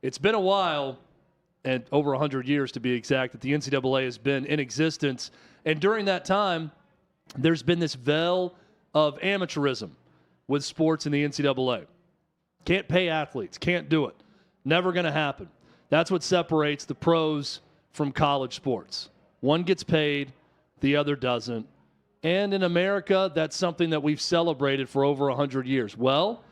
It's been a while, and over 100 years to be exact, that the NCAA has been in existence. And during that time, there's been this veil of amateurism with sports in the NCAA. Can't pay athletes. Can't do it. Never going to happen. That's what separates the pros from college sports. One gets paid, the other doesn't. And in America, that's something that we've celebrated for over 100 years. Well,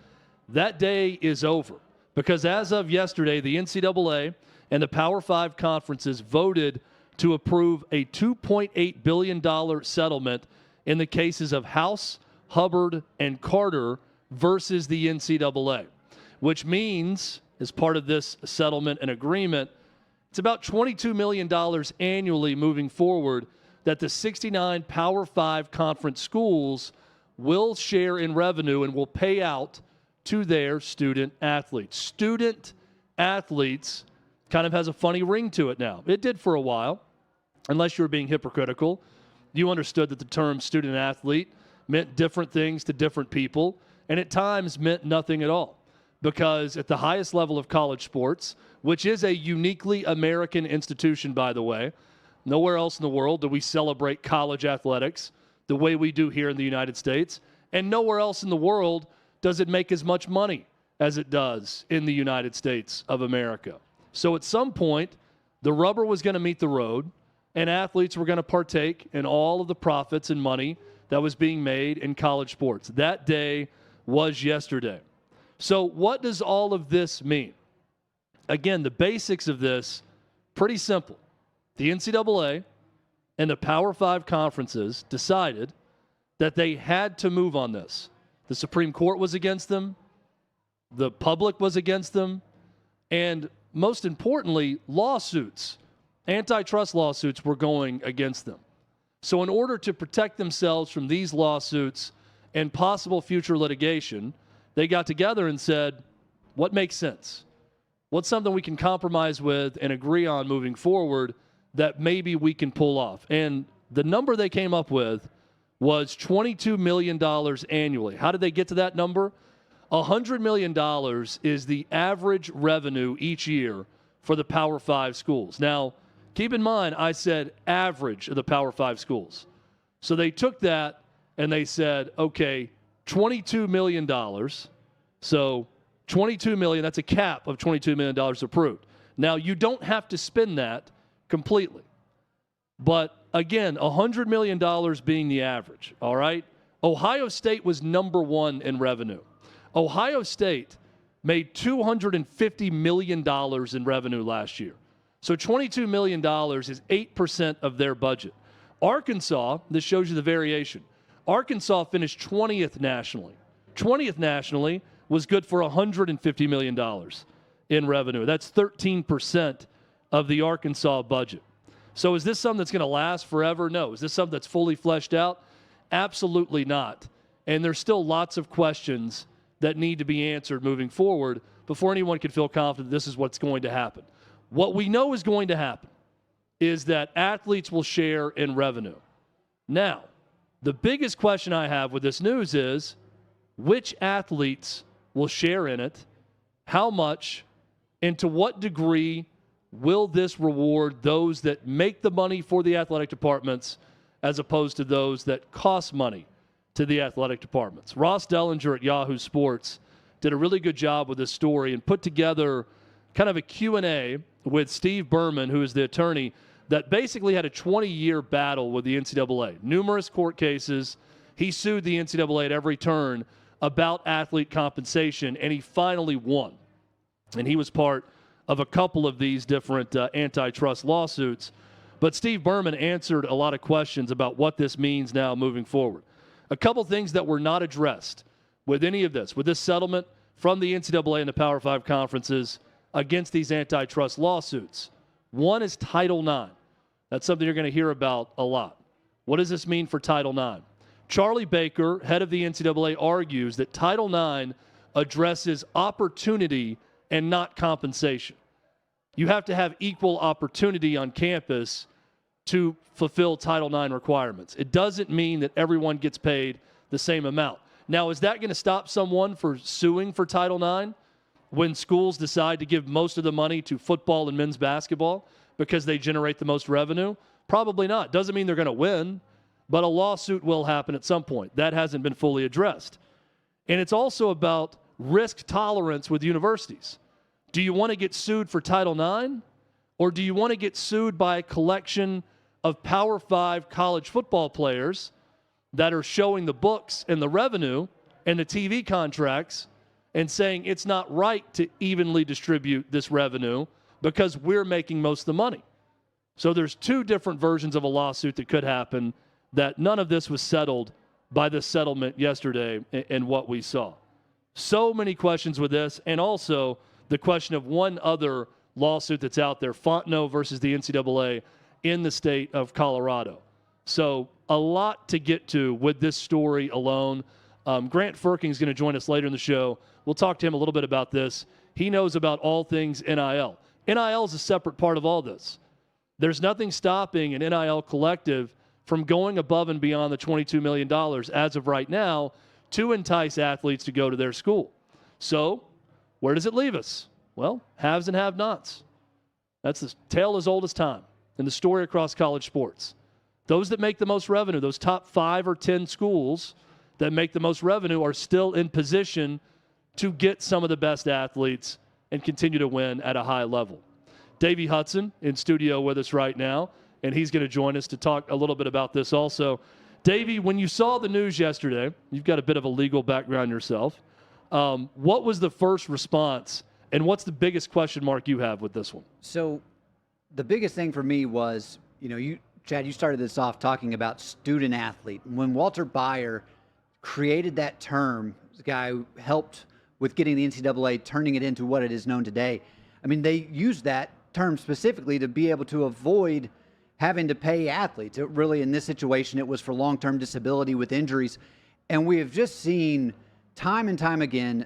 that day is over because as of yesterday, the NCAA and the Power 5 conferences voted to approve a $2.8 billion settlement in the cases of House, Hubbard, and Carter versus the NCAA, which means, as part of this settlement and agreement, it's about $22 million annually moving forward that the 69 Power 5 conference schools will share in revenue and will pay out to their student athletes. Student athletes kind of has a funny ring to it now. It did for a while, unless you were being hypocritical. You understood that the term student athlete meant different things to different people, and at times meant nothing at all. Because at the highest level of college sports, which is a uniquely American institution, by the way, nowhere else in the world do we celebrate college athletics the way we do here in the United States, and nowhere else in the world does it make as much money as it does in the United States of America. So at some point, the rubber was going to meet the road, and athletes were going to partake in all of the profits and money that was being made in college sports. That day was yesterday. So what does all of this mean? Again, the basics of this, pretty simple. The NCAA and the Power 5 conferences decided that they had to move on this. The Supreme Court was against them. The public was against them. And most importantly, lawsuits, antitrust lawsuits were going against them. So in order to protect themselves from these lawsuits and possible future litigation, they got together and said, what makes sense? What's something we can compromise with and agree on moving forward that maybe we can pull off? And the number they came up with was $22 million annually. How did they get to that number? $100 million is the average revenue each year for the Power 5 schools. Now, keep in mind, I said average of the Power 5 schools. So they took that and they said, okay, $22 million. So $22 million, that's a cap of $22 million approved. Now, you don't have to spend that completely. But again, $100 million being the average, all right? Ohio State was number one in revenue. Ohio State made $250 million in revenue last year. So $22 million is 8% of their budget. Arkansas, this shows you the variation. Arkansas finished 20th nationally. 20th nationally was good for $150 million in revenue. That's 13% of the Arkansas budget. So is this something that's going to last forever? No. Is this something that's fully fleshed out? Absolutely not. And there's still lots of questions that need to be answered moving forward before anyone can feel confident this is what's going to happen. What we know is going to happen is that athletes will share in revenue. Now, the biggest question I have with this news is which athletes will share in it, how much, and to what degree will this reward those that make the money for the athletic departments as opposed to those that cost money to the athletic departments? Ross Dellinger at Yahoo Sports did a really good job with this story and put together kind of a Q&A with Steve Berman, who is the attorney, that basically had a 20-year battle with the NCAA. Numerous court cases. He sued the NCAA at every turn about athlete compensation, and he finally won. And he was part of a couple of these different antitrust lawsuits. But Steve Berman answered a lot of questions about what this means now moving forward. A couple things that were not addressed with any of this, with this settlement from the NCAA and the Power 5 conferences against these antitrust lawsuits. One is Title IX. That's something you're going to hear about a lot. What does this mean for Title IX? Charlie Baker, head of the NCAA, argues that Title IX addresses opportunity and not compensation. You have to have equal opportunity on campus to fulfill Title IX requirements. It doesn't mean that everyone gets paid the same amount. Now, is that going to stop someone from suing for Title IX? when schools decide to give most of the money to football and men's basketball because they generate the most revenue? Probably not. Doesn't mean they're going to win, but a lawsuit will happen at some point. That hasn't been fully addressed. And it's also about risk tolerance with universities. Do you want to get sued for Title IX, or do you want to get sued by a collection of Power 5 college football players that are showing the books and the revenue and the TV contracts and saying it's not right to evenly distribute this revenue because we're making most of the money? So there's two different versions of a lawsuit that could happen, that none of this was settled by the settlement yesterday and what we saw. So many questions with this, and also the question of one other lawsuit that's out there, Fontenot versus the NCAA in the state of Colorado. So a lot to get to with this story alone. Grant Firking is going to join us later in the show. We'll talk to him a little bit about this. He knows about all things NIL. NIL is a separate part of all this. There's nothing stopping an NIL collective from going above and beyond the $22 million as of right now to entice athletes to go to their school. So where does it leave us? Well, haves and have-nots. That's the tale as old as time in the story across college sports. Those that make the most revenue, those top 5 or 10 schools that make the most revenue, are still in position to get some of the best athletes and continue to win at a high level. Davey Hudson in studio with us right now, and he's going to join us to talk a little bit about this also. Davey, when you saw the news yesterday, you've got a bit of a legal background yourself. What was the first response, and what's the biggest question mark you have with this one? So the biggest thing for me was, Chad, you started this off talking about student athlete. When Walter Baier created that term, the guy who helped with getting the NCAA, turning it into what it is known today. I mean, they used that term specifically to be able to avoid having to pay athletes. It really, in this situation, it was for long-term disability with injuries. And we have just seen time and time again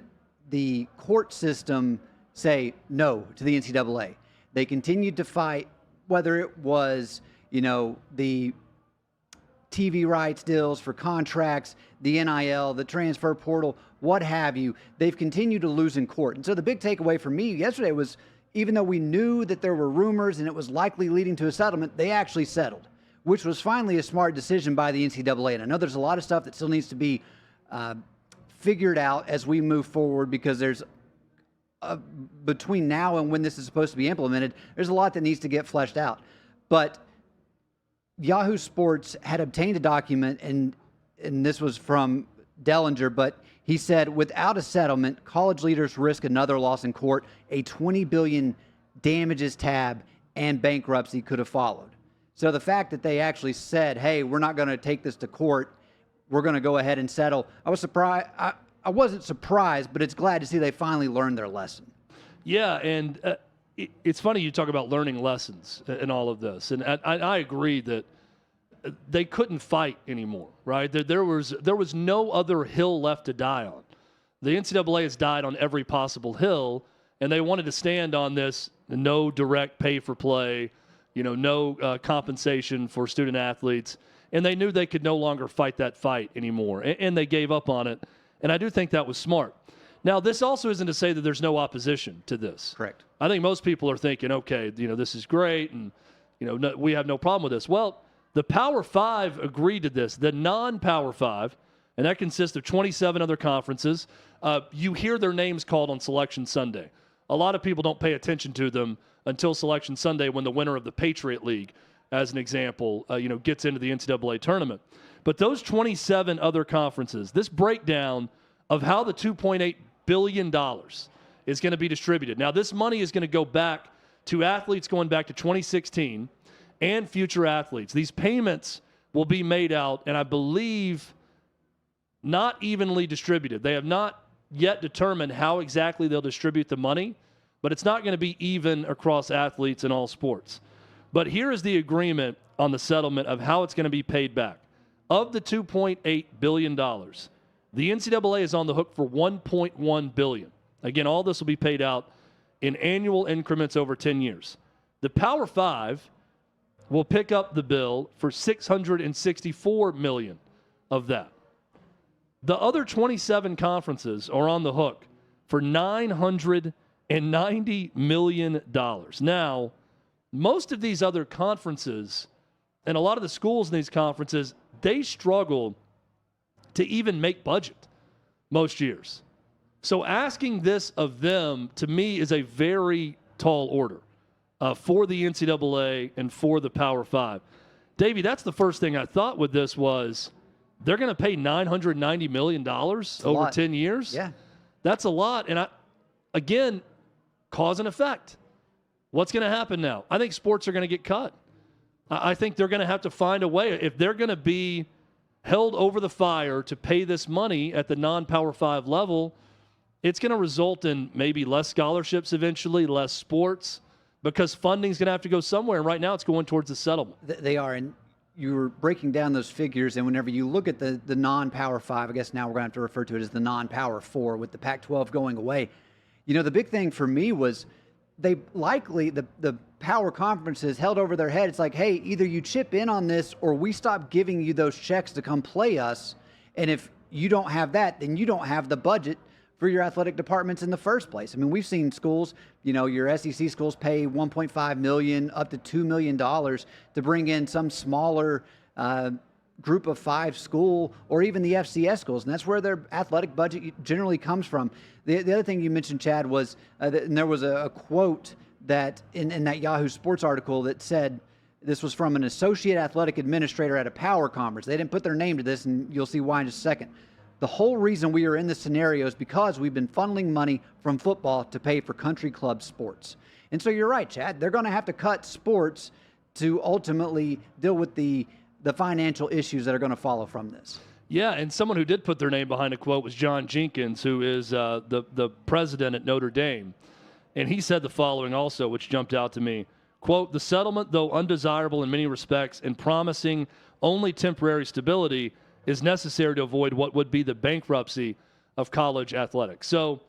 the court system say no to the NCAA. They continued to fight, whether it was, the TV rights deals for contracts, the NIL, the transfer portal, what have you. They've continued to lose in court. And so the big takeaway for me yesterday was, even though we knew that there were rumors and it was likely leading to a settlement, they actually settled, which was finally a smart decision by the NCAA. And I know there's a lot of stuff that still needs to be figured out as we move forward, because there's between now and when this is supposed to be implemented, there's a lot that needs to get fleshed out. But Yahoo Sports had obtained a document, and this was from Dellinger, but he said, without a settlement, college leaders risk another loss in court, a $20 billion damages tab, and bankruptcy could have followed. So the fact that they actually said, hey, we're not going to take this to court, we're going to go ahead and settle, I was surprised. I wasn't surprised, but it's glad to see they finally learned their lesson. Yeah, and it's funny you talk about learning lessons in all of this. And I agree that they couldn't fight anymore, right? There was no other hill left to die on. The NCAA has died on every possible hill, and they wanted to stand on this no direct pay for play, no compensation for student athletes, and they knew they could no longer fight that fight anymore, and they gave up on it, and I do think that was smart. Now, this also isn't to say that there's no opposition to this. Correct. I think most people are thinking, okay, this is great, and we have no problem with this. Well, the Power 5 agreed to this. The non-Power 5, and that consists of 27 other conferences, you hear their names called on Selection Sunday. A lot of people don't pay attention to them until Selection Sunday, when the winner of the Patriot League, as an example, gets into the NCAA tournament. But those 27 other conferences, this breakdown of how the $2.8 billion is going to be distributed. Now, this money is going to go back to athletes going back to 2016 and future athletes. These payments will be made out, and I believe not evenly distributed. They have not yet determined how exactly they'll distribute the money, but it's not going to be even across athletes in all sports. But here is the agreement on the settlement of how it's going to be paid back. Of the $2.8 billion, the NCAA is on the hook for $1.1 billion. Again, all this will be paid out in annual increments over 10 years. The Power 5 will pick up the bill for $664 million of that. The other 27 conferences are on the hook for $960 million. Now, most of these other conferences and a lot of the schools in these conferences, they struggle to even make budget most years. So asking this of them, to me, is a very tall order for the NCAA and for the Power Five. Davey, that's the first thing I thought with this was they're going to pay $990 million over 10 years. Yeah. That's a lot. And again, cause and effect. What's going to happen now? I think sports are going to get cut. I think they're going to have to find a way. If they're going to be held over the fire to pay this money at the non-Power 5 level, it's going to result in maybe less scholarships eventually, less sports, because funding is going to have to go somewhere. And right now it's going towards the settlement. They are. And you were breaking down those figures, and whenever you look at the non-Power 5, I guess now we're going to have to refer to it as the non-Power 4 with the Pac-12 going away. You know, the big thing for me was they likely, the power conferences held over their head. It's like, hey, either you chip in on this or we stop giving you those checks to come play us. And if you don't have that, then you don't have the budget for your athletic departments in the first place. I mean, we've seen schools, you know, your SEC schools pay $1.5 million up to $2 million to bring in some smaller group of 5 school, or even the FCS schools, and that's where their athletic budget generally comes from. The other thing you mentioned, Chad, was and there was a quote that in that Yahoo Sports article that said, this was from an associate athletic administrator at a power conference. They didn't put their name to this, and you'll see why in just a second. The whole reason we are in this scenario is because we've been funneling money from football to pay for country club sports. And so you're right, Chad. They're going to have to cut sports to ultimately deal with the financial issues that are going to follow from this. Yeah, and someone who did put their name behind a quote was John Jenkins, who is the president at Notre Dame. And he said the following also, which jumped out to me. Quote, "The settlement, though undesirable in many respects and promising only temporary stability, is necessary to avoid what would be the bankruptcy of college athletics." So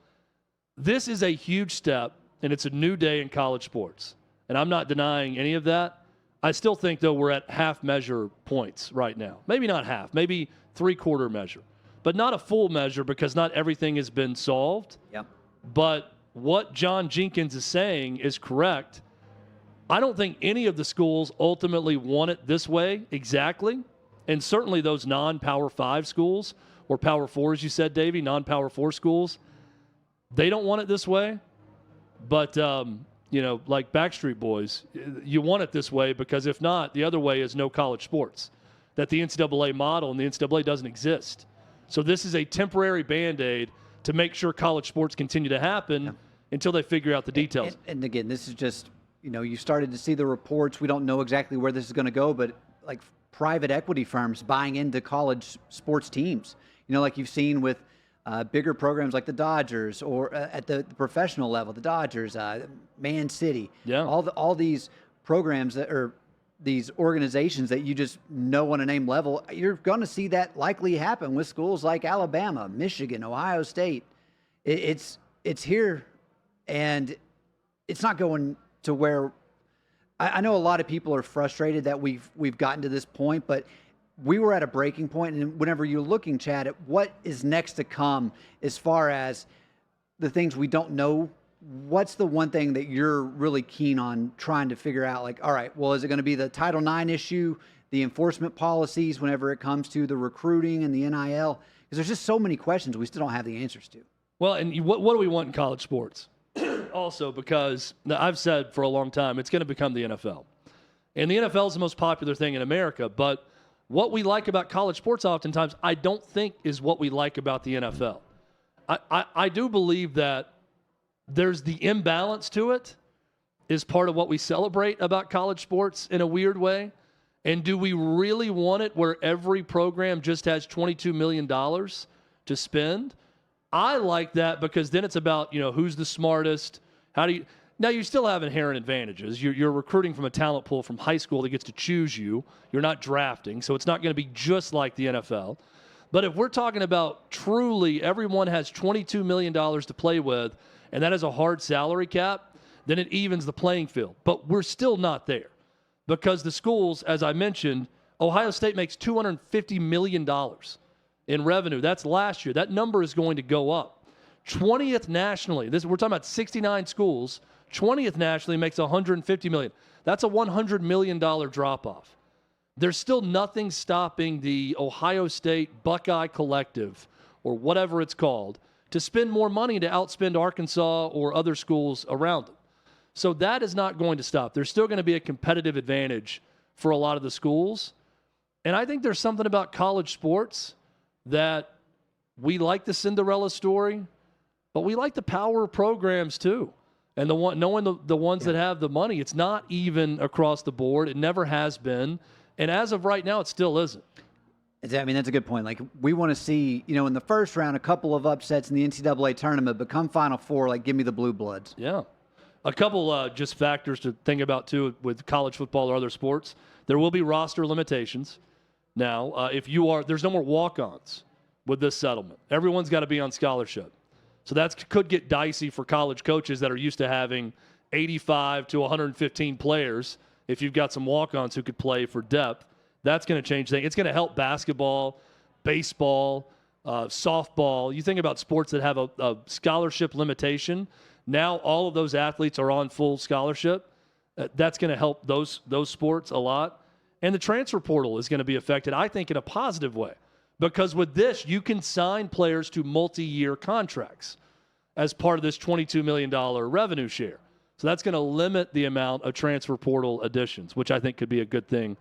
this is a huge step, and it's a new day in college sports. And I'm not denying any of that. I still think, though, we're at half measure points right now. Maybe not half, maybe three-quarter measure, but not a full measure because not everything has been solved. Yep. But what John Jenkins is saying is correct. I don't think any of the schools ultimately want it this way exactly, and certainly those non-Power 5 schools, or Power 4, as you said, Davey, non-Power 4 schools, they don't want it this way. But, you know, like Backstreet Boys, you want it this way because if not, the other way is no college sports. That the NCAA model and the NCAA doesn't exist. So this is a temporary Band-Aid to make sure college sports continue to happen until they figure out the details. And again, this is just, you know, you started to see the reports. We don't know exactly where this is going to go, but like private equity firms buying into college sports teams, you know, like you've seen with bigger programs like the Dodgers, or at the professional level, the Dodgers, Man City, all these programs that are these organizations that you just know on a name level. You're going to see that likely happen with schools like Alabama, Michigan, Ohio State. It's here, and it's not going to where I know a lot of people are frustrated that we've gotten to this point, but we were at a breaking point, and whenever you're looking, Chad, at what is next to come as far as the things we don't know, what's the one thing that you're really keen on trying to figure out? Like, all right, well, is it going to be the Title IX issue, the enforcement policies whenever it comes to the recruiting and the NIL? Because there's just so many questions we still don't have the answers to. Well, and what do we want in college sports? Also, because I've said for a long time, it's going to become the NFL. And the NFL is the most popular thing in America, but what we like about college sports oftentimes, I don't think is what we like about the NFL. I do believe that there's the imbalance to it is part of what we celebrate about college sports in a weird way. And do we really want it where every program just has $22 million to spend? I like that because then it's about, you know, who's the smartest. How do you – now you still have inherent advantages. You're recruiting from a talent pool from high school that gets to choose you. You're not drafting, so it's not going to be just like the NFL. But if we're talking about truly everyone has $22 million to play with, and that is a hard salary cap, then it evens the playing field. But we're still not there because the schools, as I mentioned, Ohio State makes $250 million in revenue. That's last year. That number is going to go up 20th nationally. We're talking about 69 schools. 20th nationally makes $150 million. That's a $100 million drop-off. There's still nothing stopping the Ohio State Buckeye Collective, or whatever it's called, to spend more money to outspend Arkansas or other schools around them. So that is not going to stop. There's still going to be a competitive advantage for a lot of the schools. And I think there's something about college sports that we like the Cinderella story, but we like the power programs too. And knowing the ones that have the money, it's not even across the board. It never has been. And as of right now, it still isn't. I mean, that's a good point. Like, we want to see, in the first round, a couple of upsets in the NCAA tournament, but come Final Four, like, give me the Blue Bloods. Yeah. A couple just factors to think about, too, with college football or other sports. There will be roster limitations. Now, there's no more walk-ons with this settlement. Everyone's got to be on scholarship. So that could get dicey for college coaches that are used to having 85 to 115 players if you've got some walk-ons who could play for depth. That's going to change things. It's going to help basketball, baseball, softball. You think about sports that have a scholarship limitation. Now all of those athletes are on full scholarship. That's going to help those sports a lot. And the transfer portal is going to be affected, I think, in a positive way. Because with this, you can sign players to multi-year contracts as part of this $22 million revenue share. So that's going to limit the amount of transfer portal additions, which I think could be a good thing